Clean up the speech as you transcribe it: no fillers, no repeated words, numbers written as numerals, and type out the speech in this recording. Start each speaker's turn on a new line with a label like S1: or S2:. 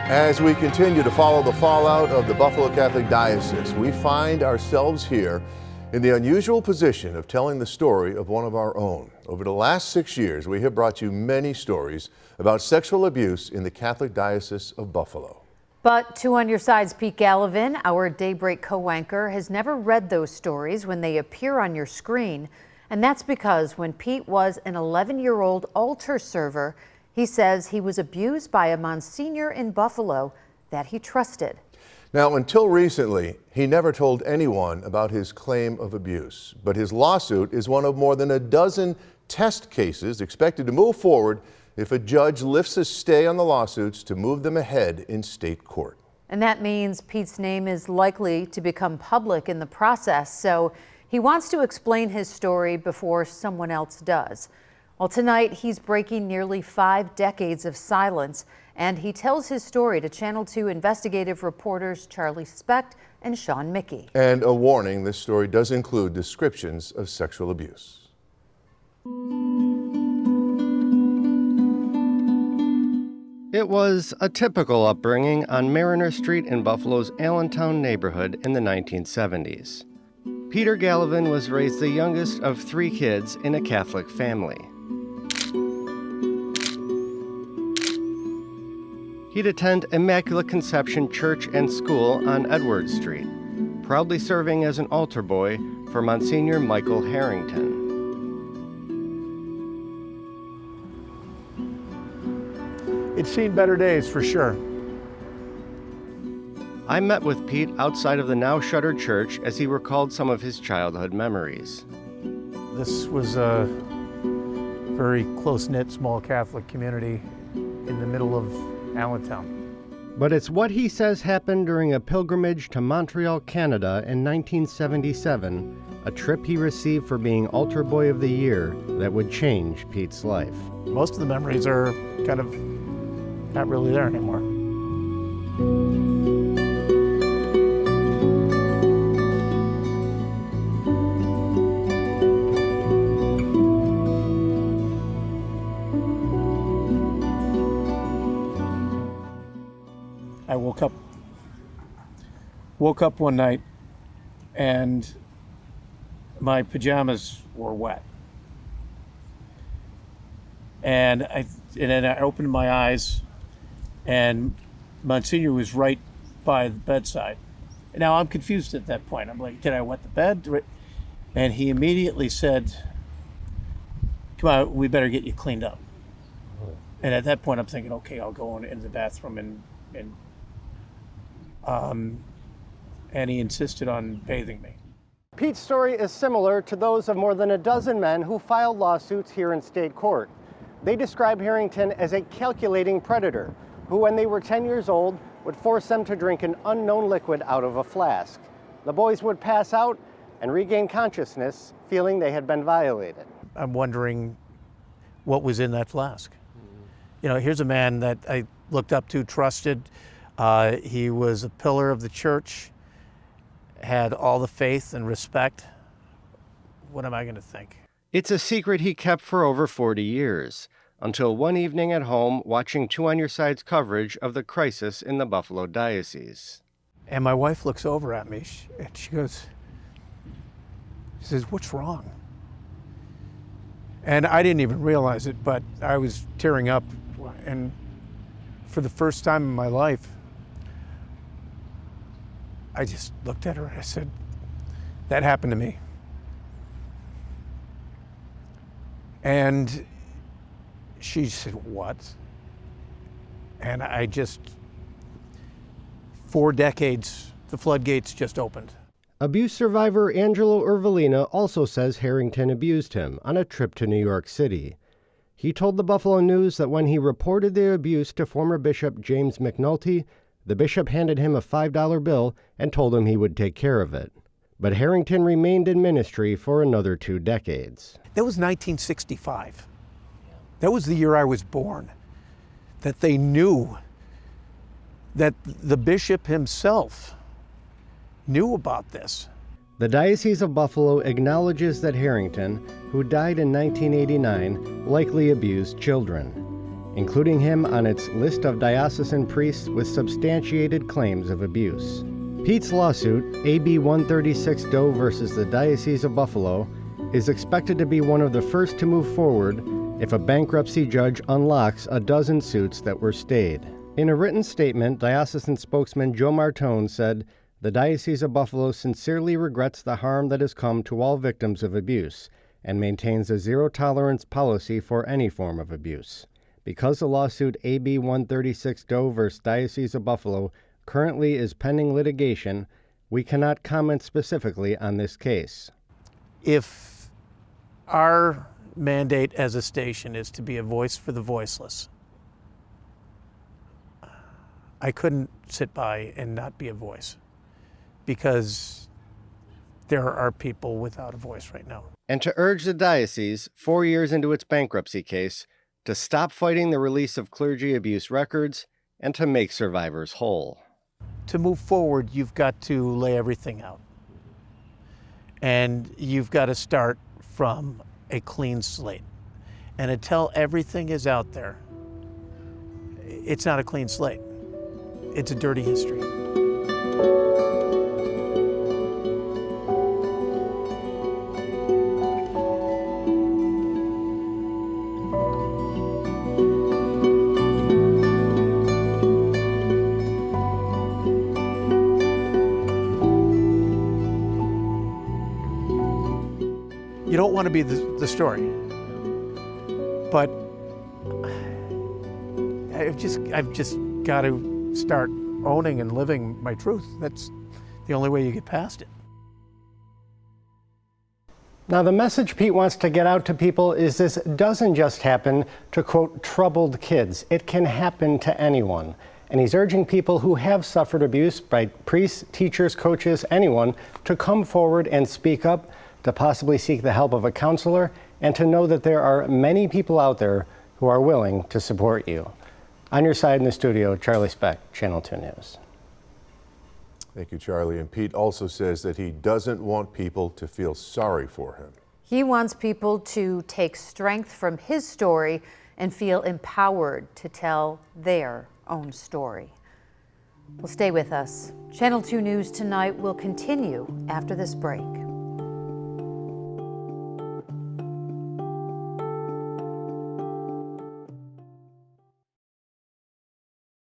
S1: As we continue to follow the fallout of the Buffalo Catholic Diocese, we find ourselves here in the unusual position of telling the story of one of our own. Over the last 6 years, we have brought you many stories about sexual abuse in the Catholic Diocese of Buffalo.
S2: But Two on Your Side's Pete Gallivan, our Daybreak co-anchor, has never read those stories when they appear on your screen. And that's because when Pete was an 11-year-old altar server, he says he was abused by a Monsignor in Buffalo that he trusted.
S1: Now, until recently, he never told anyone about his claim of abuse. But his lawsuit is one of more than a dozen test cases expected to move forward if a judge lifts a stay on the lawsuits to move them ahead in state court.
S2: And that means Pete's name is likely to become public in the process, so he wants to explain his story before someone else does. Well, tonight he's breaking nearly 5 decades of silence, and he tells his story to Channel 2 investigative reporters Charlie Specht and Sean Mickey.
S1: And a warning, this story does include descriptions of sexual abuse.
S3: It was a typical upbringing on Mariner Street in Buffalo's Allentown neighborhood in the 1970s. Peter Gallivan was raised the youngest of 3 kids in a Catholic family. He'd attend Immaculate Conception Church and School on Edwards Street, proudly serving as an altar boy for Monsignor Michael Harrington.
S4: It's seen better days for sure.
S3: I met with Pete outside of the now shuttered church as he recalled some of his childhood memories.
S4: This was a very close-knit small Catholic community in the middle of Allentown.
S3: But it's what he says happened during a pilgrimage to Montreal, Canada in 1977, a trip he received for being Altar Boy of the Year, that would change Pete's life.
S4: Most of the memories are kind of not really there anymore. I woke up one night and my pajamas were wet. And then I opened my eyes and Monsignor was right by the bedside. Now I'm confused at that point. I'm like, did I wet the bed? And he immediately said, come on, we better get you cleaned up. And at that point I'm thinking, okay, I'll go into the bathroom and he insisted on bathing me.
S3: Pete's story is similar to those of more than a dozen men who filed lawsuits here in state court. They describe Harrington as a calculating predator who, when they were 10 years old, would force them to drink an unknown liquid out of a flask. The boys would pass out and regain consciousness, feeling they had been violated.
S4: I'm wondering what was in that flask. You know, here's a man that I looked up to, trusted. He was a pillar of the church, had all the faith and respect. What am I going to think?
S3: It's a secret he kept for over 40 years, until one evening at home watching Two on Your Side's coverage of the crisis in the Buffalo Diocese.
S4: And my wife looks over at me and she says, what's wrong? And I didn't even realize it, but I was tearing up. And for the first time in my life, I just looked at her and I said, that happened to me. And she said, what? And I just, 4 decades, the floodgates just opened.
S3: Abuse survivor Angelo Urvalina also says Harrington abused him on a trip to New York City. He told the Buffalo News that when he reported the abuse to former Bishop James McNulty, the bishop handed him a $5 bill and told him he would take care of it. But Harrington remained in ministry for another 2 decades.
S4: That was 1965. That was the year I was born. That they knew, that the bishop himself knew about this.
S3: The Diocese of Buffalo acknowledges that Harrington, who died in 1989, likely abused children. including him on its list of diocesan priests with substantiated claims of abuse. Pete's lawsuit, AB 136 Doe versus the Diocese of Buffalo, is expected to be one of the first to move forward if a bankruptcy judge unlocks a dozen suits that were stayed. In a written statement, diocesan spokesman Joe Martone said, "The Diocese of Buffalo sincerely regrets the harm that has come to all victims of abuse and maintains a zero-tolerance policy for any form of abuse. Because the lawsuit AB 136 Doe vs. Diocese of Buffalo currently is pending litigation, we cannot comment specifically on this case."
S4: If our mandate as a station is to be a voice for the voiceless, I couldn't sit by and not be a voice, because there are people without a voice right now.
S3: And to urge the diocese, 4 years into its bankruptcy case, to stop fighting the release of clergy abuse records and to make survivors whole.
S4: To move forward, you've got to lay everything out. And you've got to start from a clean slate. And until everything is out there, it's not a clean slate. It's a dirty history. You don't want to be the story, but I've just got to start owning and living my truth. That's the only way you get past it.
S3: Now, the message Pete wants to get out to people is this doesn't just happen to, quote, troubled kids. It can happen to anyone. And he's urging people who have suffered abuse by priests, teachers, coaches, anyone, to come forward and speak up, to possibly seek the help of a counselor, and to know that there are many people out there who are willing to support you. On your side in the studio, Charlie Speck, Channel 2 News.
S1: Thank you, Charlie. And Pete also says that he doesn't want people to feel sorry for him.
S2: He wants people to take strength from his story and feel empowered to tell their own story. Well, stay with us. Channel 2 News Tonight will continue after this break.